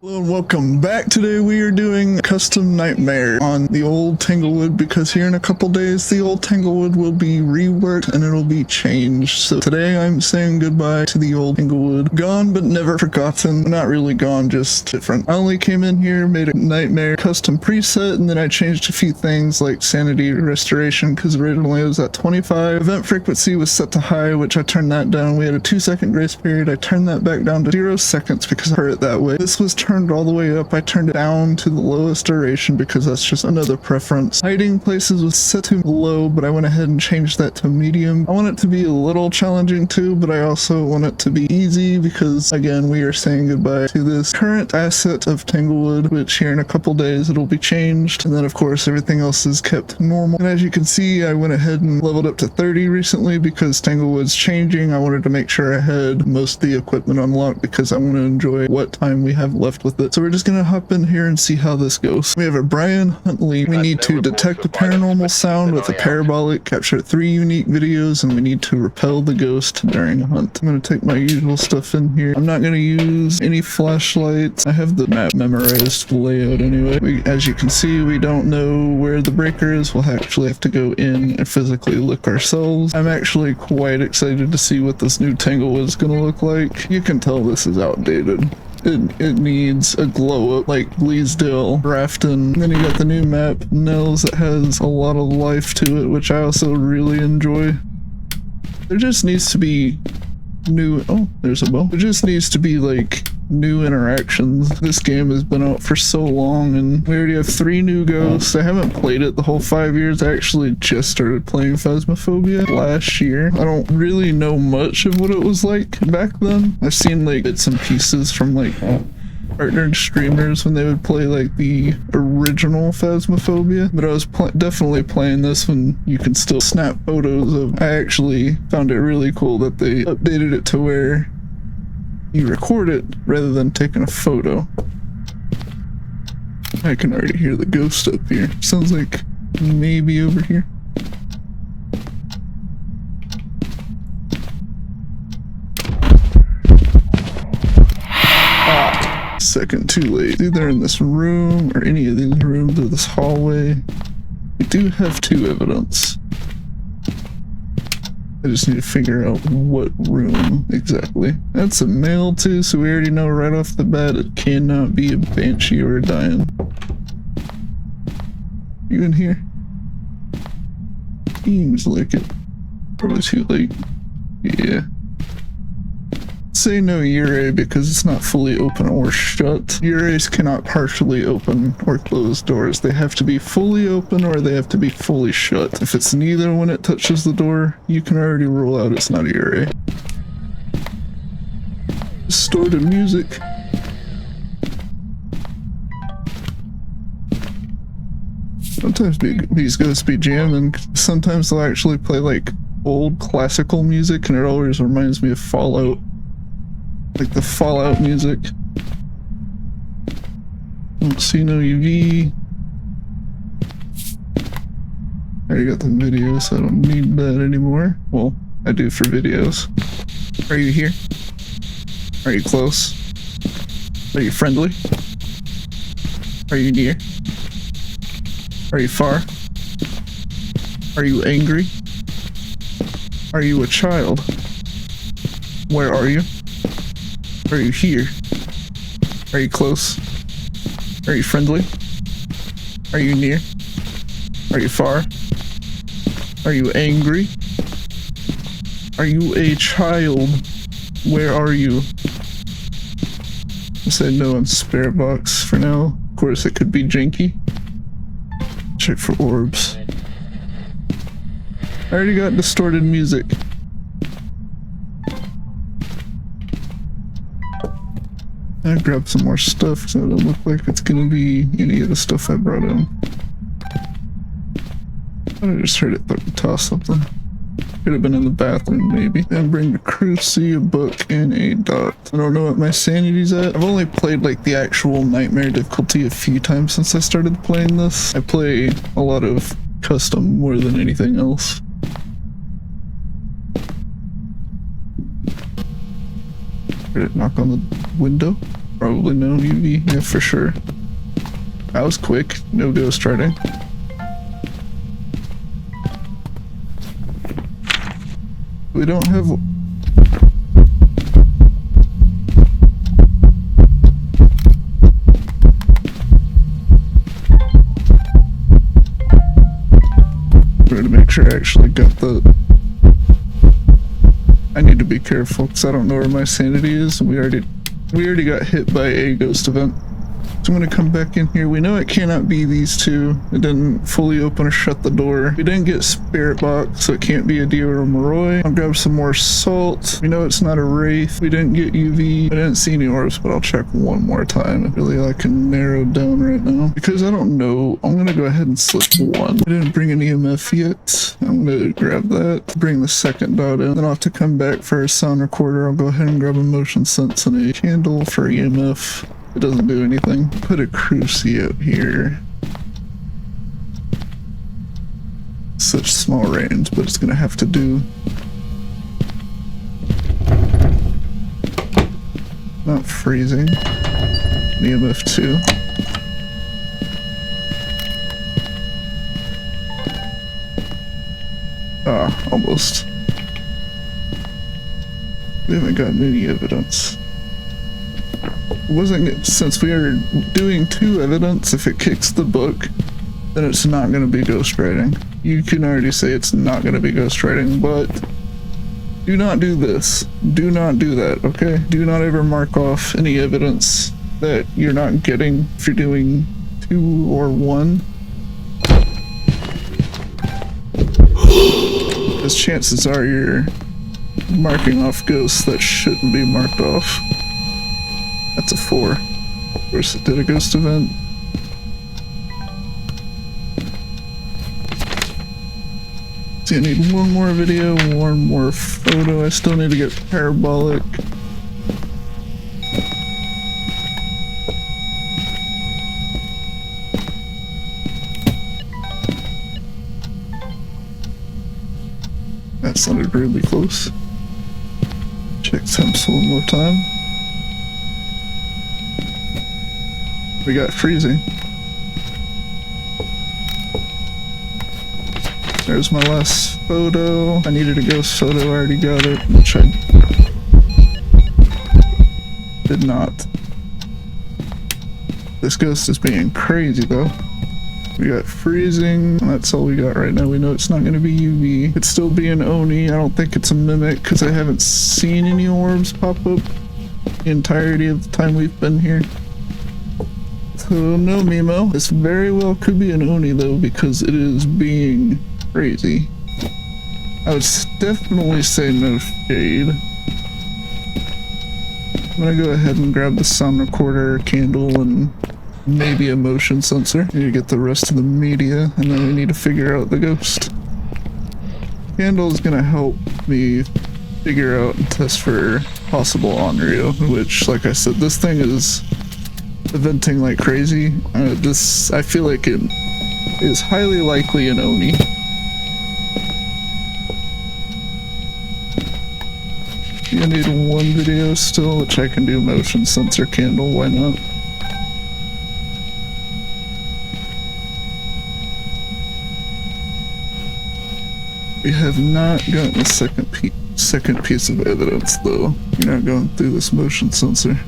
Hello and welcome back. Today we are doing Custom Nightmare on the old Tanglewood because here in a couple days the old Tanglewood will be reworked and it'll be changed. So today I'm saying goodbye to the old Tanglewood. Gone but never forgotten. Not really gone, just different. I only came in here, made a Nightmare custom preset, and then I changed a few things like sanity restoration because originally it was at 25. Event frequency was set to high, which I turned that down. We had a 2-second grace period. I turned that back down to 0 seconds because I heard it that way. This was turned all the way up. I turned it down to the lowest duration because that's just another preference. Hiding places was set to low, but I went ahead and changed that to medium. I want it to be a little challenging too, but I also want it to be easy because again we are saying goodbye to this current asset of Tanglewood, which here in a couple days it'll be changed, and then of course everything else is kept normal. And as you can see, I went ahead and leveled up to 30 recently because Tanglewood's changing. I wanted to make sure I had most of the equipment unlocked because I want to enjoy what time we have left with it. So we're just gonna hop in here and see how this goes. We have a Brian Huntley. We need to detect a paranormal sound with a parabolic, capture 3 unique videos, and we need to repel the ghost during a hunt. I'm gonna take my usual stuff in here. I'm not gonna use any flashlights. I have the map memorized layout anyway. As you can see, we don't know where the breaker is. We'll actually have to go in and physically look ourselves. I'm actually quite excited to see what this new Tanglewood's gonna look like. You can tell this is outdated. It needs a glow up like Bleasdale, Grafton. And then you got the new map, Nels, that has a lot of life to it, which I also really enjoy. There just needs to be new, oh, there's a bow. There just needs to be like new interactions. This game has been out for so long and we already have 3 new ghosts. I haven't played it the whole 5 years. I actually just started playing Phasmophobia last year. I don't really know much of what it was like back then. I've seen like bits and pieces from like partnered streamers when they would play like the original Phasmophobia, but I was definitely playing this when you can still snap photos of. I actually found it really cool that they updated it to where you record it rather than taking a photo. I can already hear the ghost up here. Sounds like maybe over here. Second too late. Either in this room or any of these rooms or this hallway. We do have 2 evidence. I just need to figure out what room exactly. That's a male too, so we already know right off the bat it cannot be a banshee or a Dian. You in here? Seems like it. Probably too late. Yeah. Say no Ure because it's not fully open or shut. Ures cannot partially open or close doors. They have to be fully open or they have to be fully shut. If it's neither when it touches the door, you can already rule out it's not a Ure. Distorted music. Sometimes these ghosts be jamming. Sometimes they'll actually play like old classical music and it always reminds me of Fallout. Like the Fallout music. Don't see no UV. I already got the video, so I don't need that anymore. Well, I do for videos. Are you here? Are you close? Are you friendly? Are you near? Are you far? Are you angry? Are you a child? Where are you? Are you here? Are you close? Are you friendly? Are you near? Are you far? Are you angry? Are you a child? Where are you? I said no on spirit box for now. Of course it could be janky. Check for orbs. I already got distorted music. I grabbed some more stuff so it doesn't look like it's gonna be any of the stuff I brought in. I just heard it toss something. Could have been in the bathroom maybe. And bring the cruci, a book, and a dot. I don't know what my sanity's at. I've only played like the actual Nightmare difficulty a few times since I started playing this. I play a lot of custom more than anything else. Did it knock on the window? Probably no UV, yeah, for sure. That was quick, no ghost writing. We don't have... To make sure I actually got the... I need to be careful because I don't know where my sanity is, and we already got hit by a ghost event. So I'm gonna come back in here. We know it cannot be these two. It didn't fully open or shut the door. We didn't get spirit box, so it can't be a Dio or a Moroi. I'll grab some more salt. We know it's not a wraith. We didn't get UV. I didn't see any orbs, but I'll check one more time. Really, I can narrow down right now because I don't know. I'm gonna go ahead and slip one. I didn't bring an EMF yet. I'm gonna grab that. Bring the second dot in. Then I'll have to come back for a sound recorder. I'll go ahead and grab a motion sense and a candle for EMF. It doesn't do anything. Put a cruci out here. Such small range, but it's gonna have to do. Not freezing. EMF 2. Ah, almost. We haven't gotten any evidence. Wasn't, since we are doing 2 evidence, if it kicks the book, then it's not going to be ghostwriting. You can already say it's not going to be ghostwriting, but do not do this. Do not do that, okay? Do not ever mark off any evidence that you're not getting if you're doing 2 or 1. Because chances are you're marking off ghosts that shouldn't be marked off. That's a 4. Of course, it did a ghost event. See, I need one more video, one more photo. I still need to get parabolic. That sounded really close. Check temps one more time. We got freezing. There's my last photo. I needed a ghost photo, I already got it, which I did not. This ghost is being crazy though. We got freezing, that's all we got right now. We know it's not going to be UV. It's still being Oni. I don't think it's a mimic because I haven't seen any orbs pop up the entirety of the time we've been here. So no Mimo. This very well could be an Oni though because it is being crazy. I would definitely say no shade. I'm gonna go ahead and grab the sound recorder, candle, and maybe a motion sensor. Need to get the rest of the media, and then we need to figure out the ghost. Candle is gonna help me figure out and test for possible Onryo, which, like I said, this thing is eventing like crazy. I feel like it is highly likely an Oni. You need one video still, which I can do motion sensor candle, why not? We have not gotten a second piece of evidence though. You're not going through this motion sensor.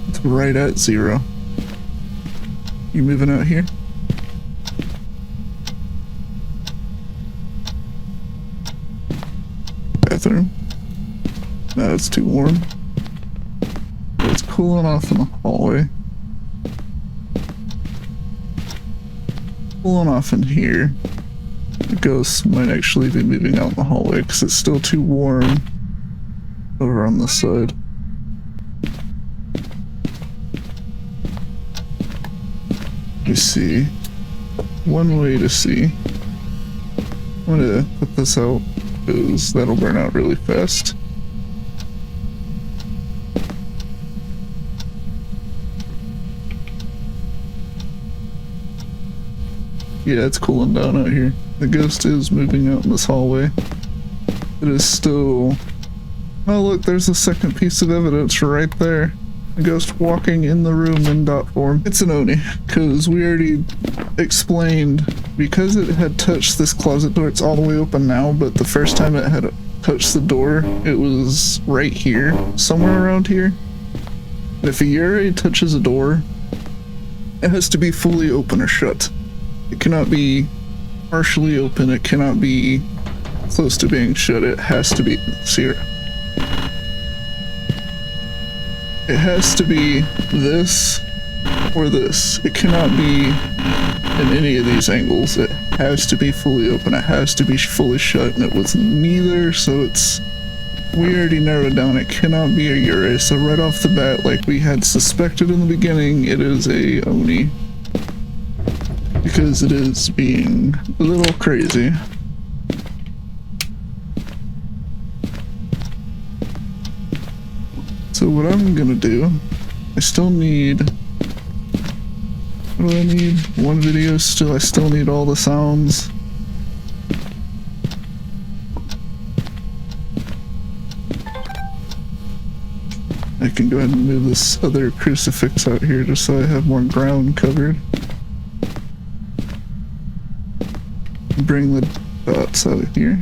It's right at 0. You moving out here? Bathroom? No, it's too warm. It's cooling off in the hallway. Cooling off in here. The ghost might actually be moving out in the hallway because it's still too warm over on this side. Let me see. One way to see. I'm gonna put this out because that'll burn out really fast. Yeah, it's cooling down out here. The ghost is moving out in this hallway. It is still... Oh look, there's a second piece of evidence right there. A ghost walking in the room in dot form. It's an Oni, because we already explained, because it had touched this closet door, it's all the way open now, but the first time it had touched the door, it was right here, somewhere around here. And if a Yurei touches a door, it has to be fully open or shut. It cannot be partially open, it cannot be close to being shut, it has to be, see her. It has to be this or this. It cannot be in any of these angles. It has to be fully open. It has to be fully shut, and it was neither, so it's... We already narrowed down. It cannot be a Yurei, so right off the bat, like we had suspected in the beginning, it is a Oni. Because it is being a little crazy. So what I'm gonna do, I still need, what do I need? One video still, I still need all the sounds. I can go ahead and move this other crucifix out here just so I have more ground covered. Bring the dots out of here.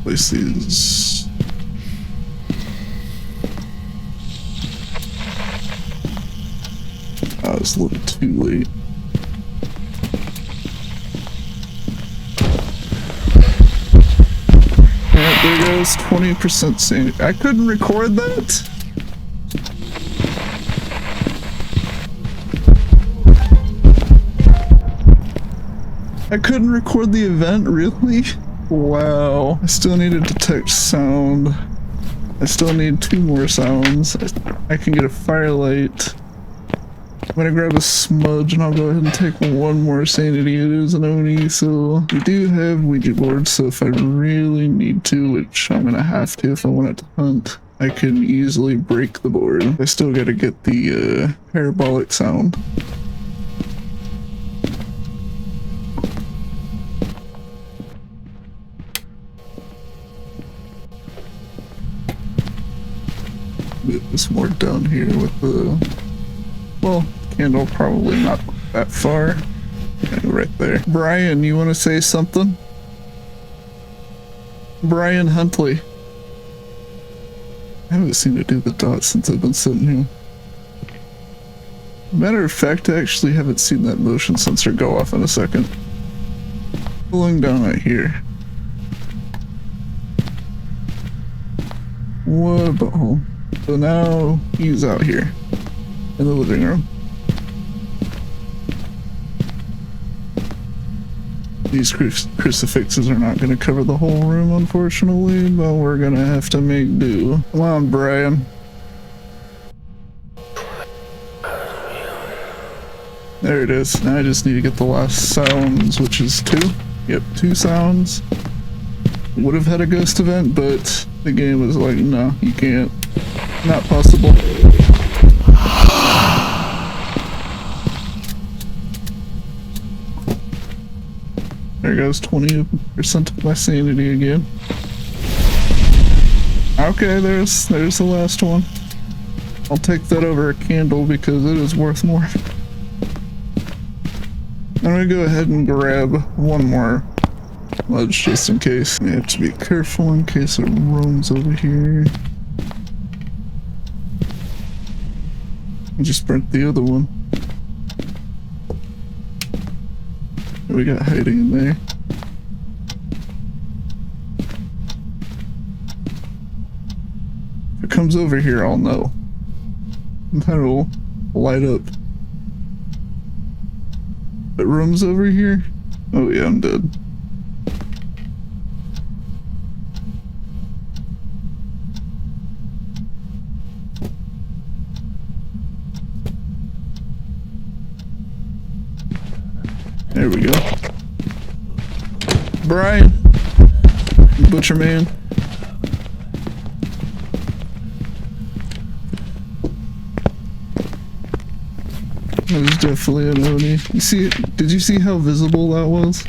Place these. I was a little too late. Alright, there goes 20% sanity. I couldn't record that? I couldn't record the event, really? Wow. I still need to detect sound. I still need 2 more sounds. I can get a firelight. I'm gonna grab a smudge and I'll go ahead and take 1 more sanity. It is an Oni, so we do have Ouija boards, so if I really need to, which I'm gonna have to if I want it to hunt, I can easily break the board. I still gotta get the parabolic sound. Move this more down here with the, well, candle probably not that far. Yeah, right there. Brian, you want to say something? Brian Huntley. I haven't seen it do the dots since I've been sitting here. Matter of fact, I actually haven't seen that motion sensor go off in a second. Pulling down right here. What about home? So now he's out here in the living room. These crucifixes are not going to cover the whole room, unfortunately, but we're going to have to make do. Come on, Brian. There it is. Now I just need to get the last sounds, which is 2. Yep, 2 sounds. Would have had a ghost event, but the game was like, no, you can't. Not possible. There goes 20% of my sanity again. Okay, there's the last one. I'll take that over a candle because it is worth more. I'm gonna go ahead and grab 1 more smudge just in case. You have to be careful in case it roams over here. I just burnt the other one. What we got hiding in there? If it comes over here, I'll know. And then it'll light up. If it roams over here? Oh yeah, I'm dead. There we go. Brian! Butcher man. That was definitely an Oni. You see it? Did you see how visible that was?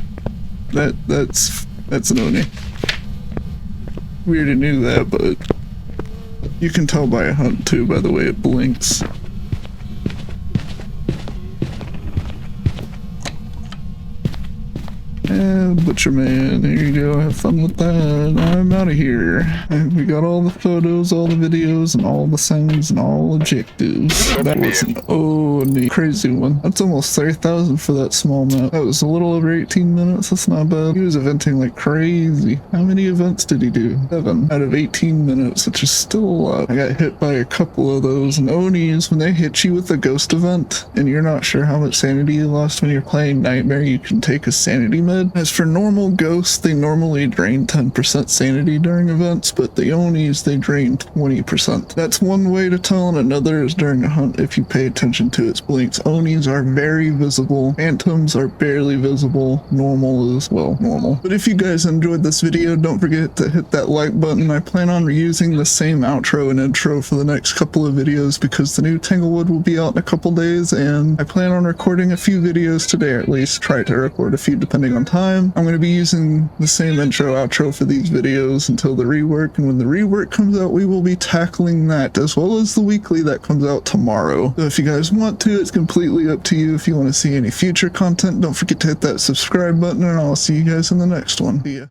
That's an Oni. We already knew that, but you can tell by a hunt too, by the way it blinks. And Butcher Man, here you go, have fun with that. I'm out of here. And we got all the photos, all the videos, and all the sounds, and all objectives. That was an Oni crazy one. That's almost 30,000 for that small map. That was a little over 18 minutes, that's not bad. He was eventing like crazy. How many events did he do? 7 out of 18 minutes, which is still a lot. I got hit by a couple of those, and Onis, when they hit you with a ghost event, and you're not sure how much sanity you lost when you're playing Nightmare, you can take a sanity med. As for normal ghosts, they normally drain 10% sanity during events, but the Onis, they drain 20%. That's one way to tell, and another is during a hunt if you pay attention to its blinks. Onis are very visible, phantoms are barely visible, normal is, well, normal. But if you guys enjoyed this video, don't forget to hit that like button. I plan on reusing the same outro and intro for the next couple of videos because the new Tanglewood will be out in a couple days, and I plan on recording a few videos today, or at least try to record a few depending on time. I'm going to be using the same intro outro for these videos until the rework, and when the rework comes out we will be tackling that as well as the weekly that comes out tomorrow. So if you guys want to, it's completely up to you. If you want to see any future content, don't forget to hit that subscribe button, and I'll see you guys in the next one. See ya.